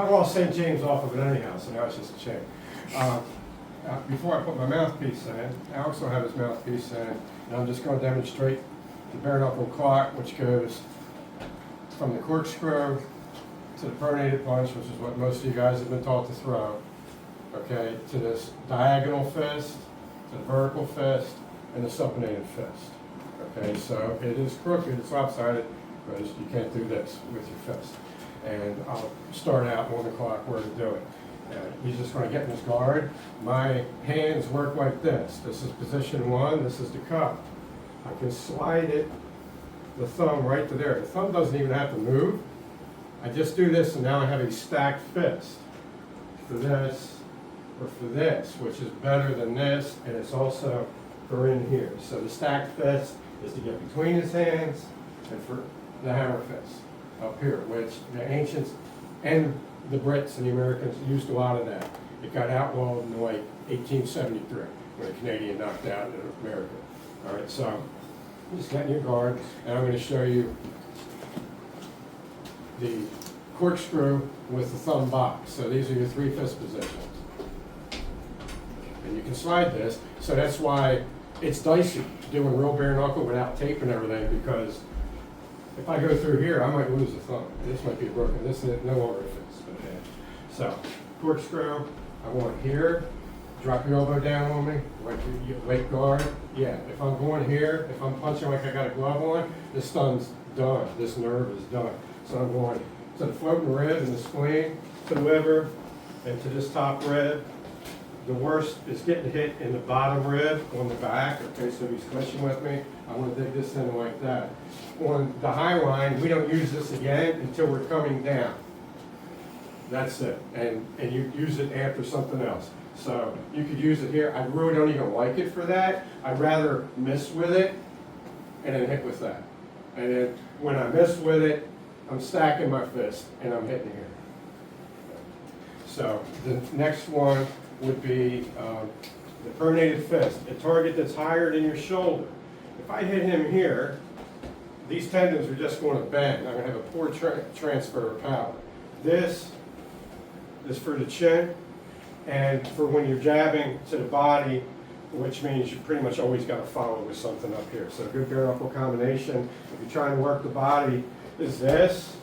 I lost St. James off of it anyhow, so now it's just a chain. Before I put my mouthpiece in, Alex will have his mouthpiece in, and I'm just going to demonstrate the bare knuckle clock, which goes from the corkscrew to the pronated punch, which is what most of you guys have been taught to throw, okay, to this diagonal fist, to the vertical fist, and the supinated fist. Okay, so it is crooked, it's lopsided, because you can't do this with your fist. And I'll start out on the clock where to do it. He's just going to get in his guard. My hands work like this. This is position one, this is the cup. I can slide it, the thumb right to there. The thumb doesn't even have to move. I just do this, and now I have a stacked fist for this or for this, which is better than this, and it's also for in here. So the stacked fist is to get between his hands, and for the hammer fist up here, which the ancients and the Brits and the Americans used a lot of that. It got outlawed in like 1873 when a Canadian knocked out an American. All right, so just get in your guard, and I'm going to show you the corkscrew with the thumb box. So these are your three fist positions. And you can slide this, so that's why it's dicey doing real bare knuckle without tape and everything, because if I go through here, I might lose a thumb. This might be broken. This is no longer a fist. Okay. So, corkscrew, I want here, drop your elbow down on me, like your leg guard. Yeah, if I'm going here, if I'm punching like I got a glove on, this thumb's done. This nerve is done. So I'm going to the floating rib and the spleen, to the liver, and to this top rib. The worst is getting hit in the bottom rib on the back. Okay, so he's clinching with me. I want to dig this in like that. On the high line, we don't use this again until we're coming down. That's it. And you use it after something else. So you could use it here. I really don't even like it for that. I'd rather miss with it and then hit with that. And then when I miss with it, I'm stacking my fist and I'm hitting here. So the next one would be the pronated fist, a target that's higher than your shoulder. If I hit him here, these tendons are just going to bend. I'm going to have a poor transfer of power. This is for the chin and for when you're jabbing to the body, which means you pretty much always got to follow with something up here. So a good bare knuckle combination, if you're trying to work the body, is this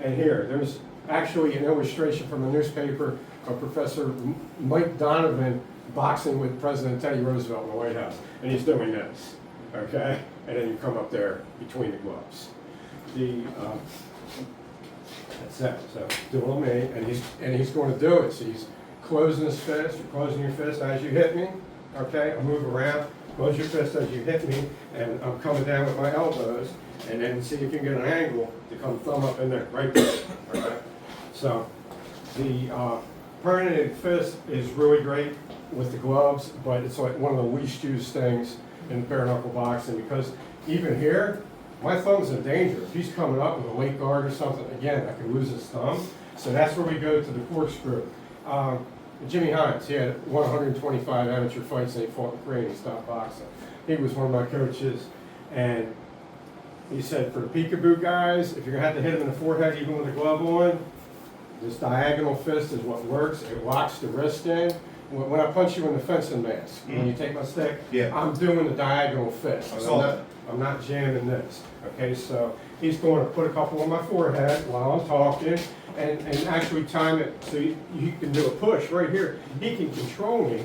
and here. There's actually an illustration from the newspaper of Professor Mike Donovan boxing with President Teddy Roosevelt in the White House, and he's doing this, okay? And then you come up there between the gloves. That's it. So do it on me, and he's going to do it. So he's closing his fist. You're closing your fist as you hit me, okay? I'll move around. Close your fist as you hit me, and I'm coming down with my elbows, and then see if you can get an angle to come thumb up in there, right there, all right? So the pronated fist is really great with the gloves, but it's like one of the least used things in bare knuckle boxing, because even here, my thumb's in danger. If he's coming up with a late guard or something, again, I could lose his thumb. So that's where we go to the corkscrew. Jimmy Hines, he had 125 amateur fights and he fought in Korea and he stopped boxing. He was one of my coaches, and he said for the peekaboo guys, if you're gonna have to hit him in the forehead even with a glove on, this diagonal fist is what works. It locks the wrist in. When I punch you in the fencing mask, when you take my stick, I'm doing the diagonal fist. I'm not jamming this. Okay, so he's going to put a couple on my forehead while I'm talking, and actually time it so you can do a push right here. He can control me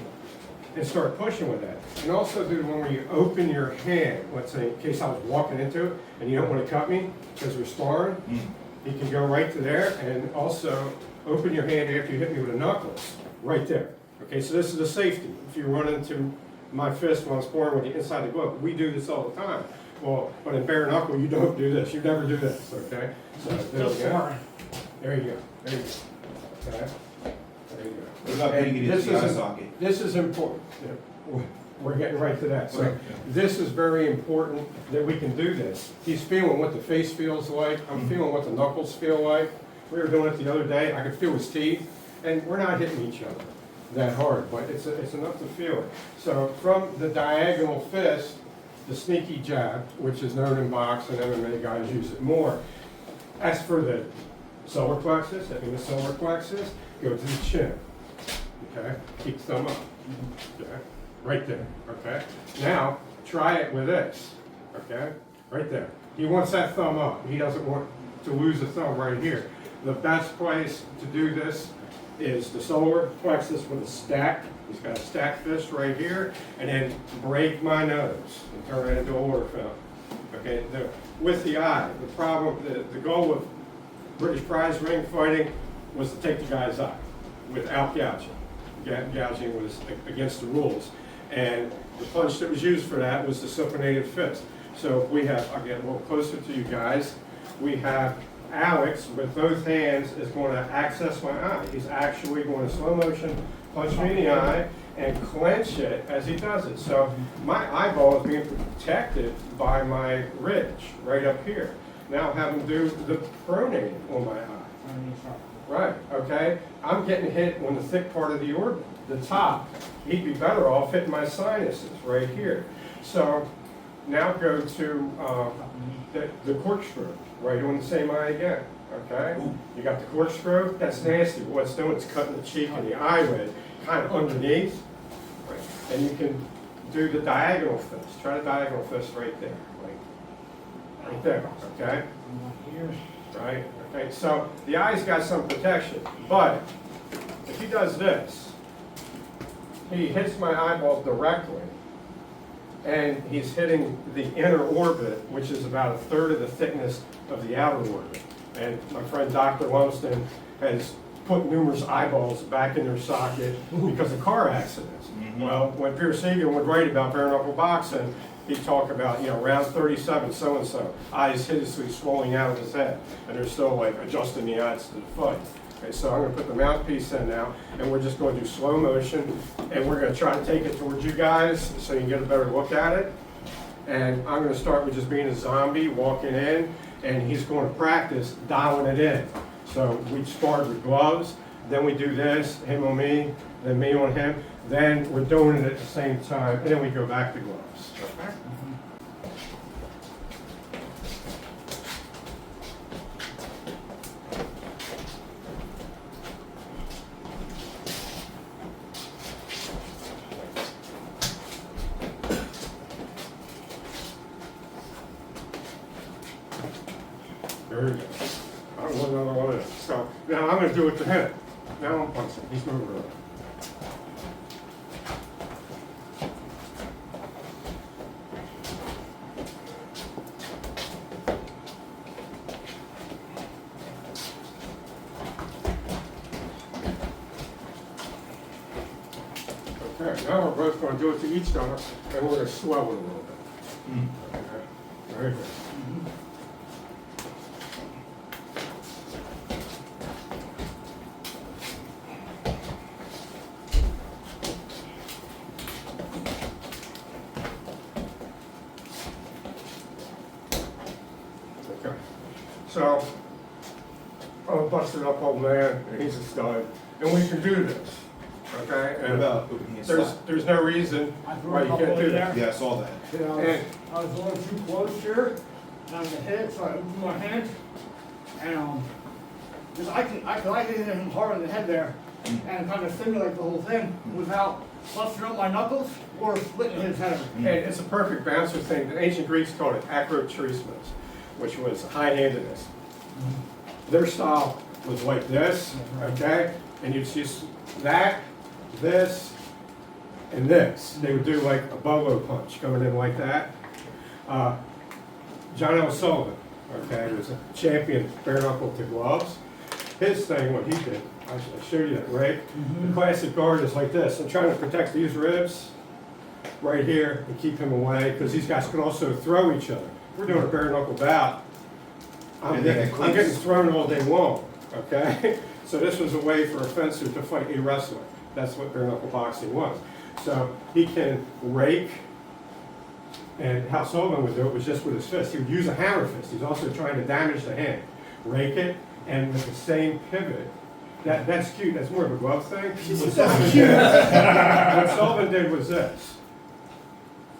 and start pushing with that. And also do the one where you open your hand, let's say in case I was walking into it and you don't want to cut me because we're sparring, you can go right to there, and also open your hand after you hit me with a knuckles, right there. Okay, so this is a safety. If you run into my fist when I'm sparring with you inside the glove, we do this all the time. Well, but in bare knuckle, you don't do this. You never do this, okay? So there you go. There you go. There you go. Okay? There you go. What about getting it into the eye socket? This is important. We're getting right to that. So this is very important that we can do this. He's feeling what the face feels like. I'm feeling what the knuckles feel like. We were doing it the other day. I could feel his teeth. And we're not hitting each other that hard, but it's enough to feel it. So from the diagonal fist, the sneaky jab, which is known in boxing, MMA guys use it more. That's for the solar plexus, hit me with solar plexus, go to the chin. Okay, keep the thumb up. Okay, right there. Okay, now try it with this. Okay, right there. He wants that thumb up. He doesn't want to lose the thumb right here. The best place to do this is the solar plexus with a stack. He's got a stack fist right here, and then break my nose and turn it into a water fountain. Okay, with the eye, the problem, the goal of British prize ring fighting was to take the guy's eye without gouging. Gouging was against the rules, and the punch that was used for that was the supinated fist. So we have, I'll get a little closer to you guys, we have Alex with both hands is going to access my eye. He's actually going to slow motion punch me in the eye and clench it as he does it. So my eyeball is being protected by my ridge right up here. Now have him do the pronating on my eye. Right, okay? I'm getting hit on the thick part of the orbit, the top. He'd be better off hitting my sinuses right here. So now go to the corkscrew, right on the same eye again, okay? You got the corkscrew, that's nasty. What it's doing is cutting the cheek and the eyelid kind of underneath. Right? And you can do the diagonal fist. Try the diagonal fist right there, right there, okay? Right, okay, so the eye's got some protection, but if he does this, he hits my eyeball directly, and he's hitting the inner orbit, which is about a third of the thickness of the outer orbit. And my friend Dr. Lumsden has put numerous eyeballs back in their socket because of car accidents. Well, when Pierce Egan would write about bare knuckle boxing, he'd talk about, you know, round 37, so-and-so, eyes hideously swelling out of his head, and they're still like adjusting the eyes to the fight. Okay, so I'm going to put the mouthpiece in now, and we're just going to do slow motion, and we're going to try to take it towards you guys so you can get a better look at it. And I'm going to start with just being a zombie, walking in, and he's going to practice dialing it in. So we sparred with gloves, then we do this, him on me, then me on him, then we're doing it at the same time, and then we go back to gloves. Okay? Very good. I don't want another one of this. So now I'm going to do it to him. Now I'm punching. He's moving around. Okay, now we're both going to do it to each other, and we're going to swell it a little bit. Okay, very good. Okay, so I'm a busted up old man, and he's a stud, and we can do this. Okay, and there's no reason why you can't do that. Yeah, I saw that. I was a little too close here, and I'm gonna hit it, so I opened my hand, and because I can hit him hard on the head there, and kind of simulate the whole thing without busting up my knuckles or splitting his head. And it's a perfect bouncer thing. The ancient Greeks called it acrotrismos, which was high-handedness. Their style was like this, okay, and you'd see that, this, and this. They would do like a bolo punch coming in like that. John L. Sullivan, okay, was a champion bare knuckle to gloves. His thing, what he did, I showed you that, right? The classic guard is like this. I'm trying to protect these ribs right here and keep him away, because these guys can also throw each other. We're doing a bare knuckle bout. I'm getting thrown all day long, okay? So this was a way for a fencer to fight a wrestler. That's what bare knuckle boxing was. So he can rake, and how Sullivan would do it was just with his fist. He would use a hammer fist. He's also trying to damage the hand. Rake it, and with the same pivot. That's cute. That's more of a glove thing. What Sullivan did was this.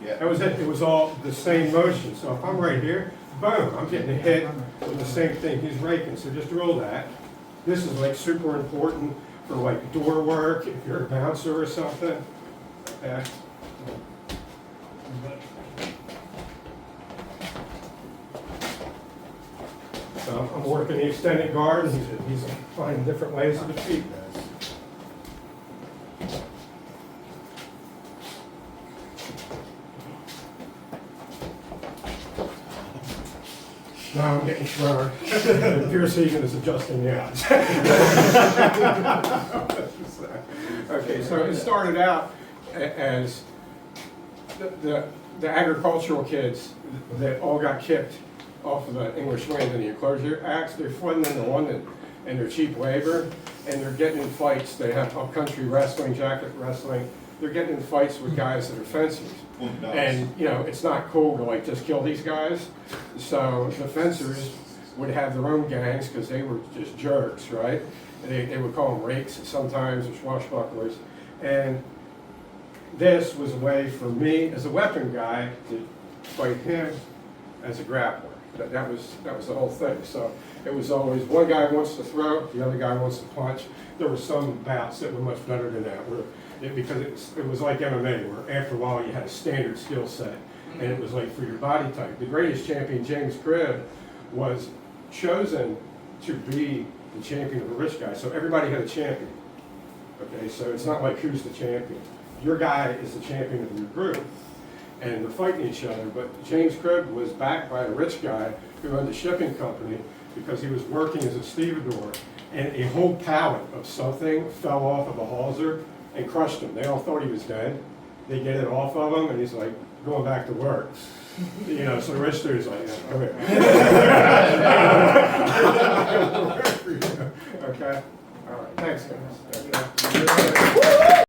Yeah. That was it. It was all the same motion. So if I'm right here, boom, I'm getting a hit with the same thing he's raking. So just roll that. This is like super important for like door work, if you're a bouncer or something. Okay. So I'm working the extended guard, and he's finding different ways to defeat this. Now I'm getting thrown. Pierce Egan is adjusting the odds. Okay, so it started out as the agricultural kids that all got kicked off of the English Land and the Enclosure Acts. They're flooding into London and they're cheap labor, and they're getting in fights. They have up-country wrestling, jacket wrestling. They're getting in fights with guys that are fencers. And, you know, it's not cool to like just kill these guys. So the fencers would have their own gangs because they were just jerks, right? They would call them rakes sometimes, or swashbucklers. And this was a way for me, as a weapon guy, to fight him as a grappler. That was the whole thing. So it was always one guy wants to throw, the other guy wants to punch. There were some bouts that were much better than that, because it was like MMA, where after a while you had a standard skill set, and it was like for your body type. The greatest champion, James Cribb, was chosen to be the champion of the rich guy. So everybody had a champion. Okay, so it's not like who's the champion. Your guy is the champion of your group, and they're fighting each other. But James Cribb was backed by a rich guy who owned a shipping company because he was working as a stevedore, and a whole pallet of something fell off of a hawser and crushed him. They all thought he was dead. They get it off of him, and he's like going back to work. You know, so the rich dude's like, yeah, come here. Okay? All right, thanks, guys. Okay.